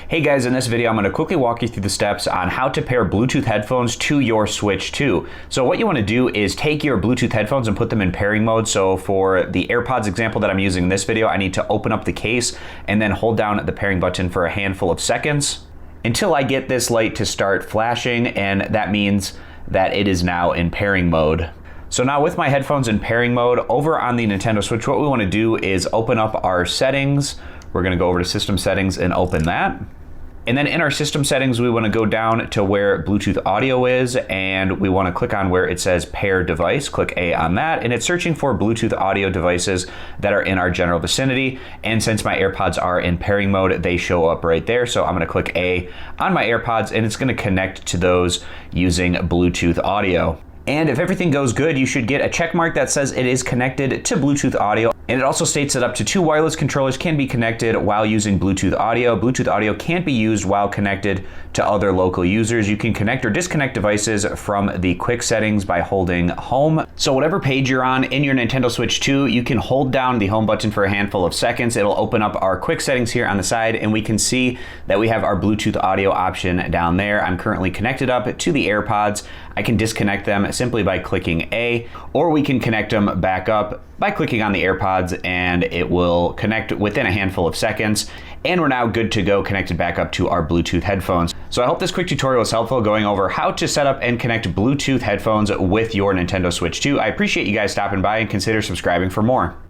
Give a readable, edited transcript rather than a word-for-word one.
Hey guys, in this video I'm going to quickly walk you through the steps on how to pair Bluetooth headphones to your Switch 2. So what you want to do is take your Bluetooth headphones and put them in pairing mode. So for the AirPods example that I'm using in this video, I need to open up the case and then hold down the pairing button for a handful of seconds until I get this light to start flashing, and that means that it is now in pairing mode. So now with my headphones in pairing mode, over on the Nintendo Switch, what we want to do is open up our settings. We're going to go over to System Settings and open that. And then in our system settings, we want to go down to where Bluetooth audio is, and we want to click on where it says pair device. Click A on that, and it's searching for Bluetooth audio devices that are in our general vicinity. And since my AirPods are in pairing mode, they show up right there. So I'm going to click A on my AirPods, and it's going to connect to those using Bluetooth audio. And if everything goes good, you should get a check mark that says it is connected to Bluetooth audio. And it also states that up to 2 wireless controllers can be connected while using Bluetooth audio. Bluetooth audio can't be used while connected to other local users. You can connect or disconnect devices from the quick settings by holding home. So whatever page you're on in your Nintendo Switch 2, you can hold down the home button for a handful of seconds. It'll open up our quick settings here on the side, and we can see that we have our Bluetooth audio option down there. I'm currently connected up to the AirPods. I can disconnect them simply by clicking A, or we can connect them back up by clicking on the AirPods, and it will connect within a handful of seconds. And we're now good to go, connected back up to our Bluetooth headphones. So I hope this quick tutorial was helpful, going over how to set up and connect Bluetooth headphones with your Nintendo Switch 2. I appreciate you guys stopping by, and consider subscribing for more.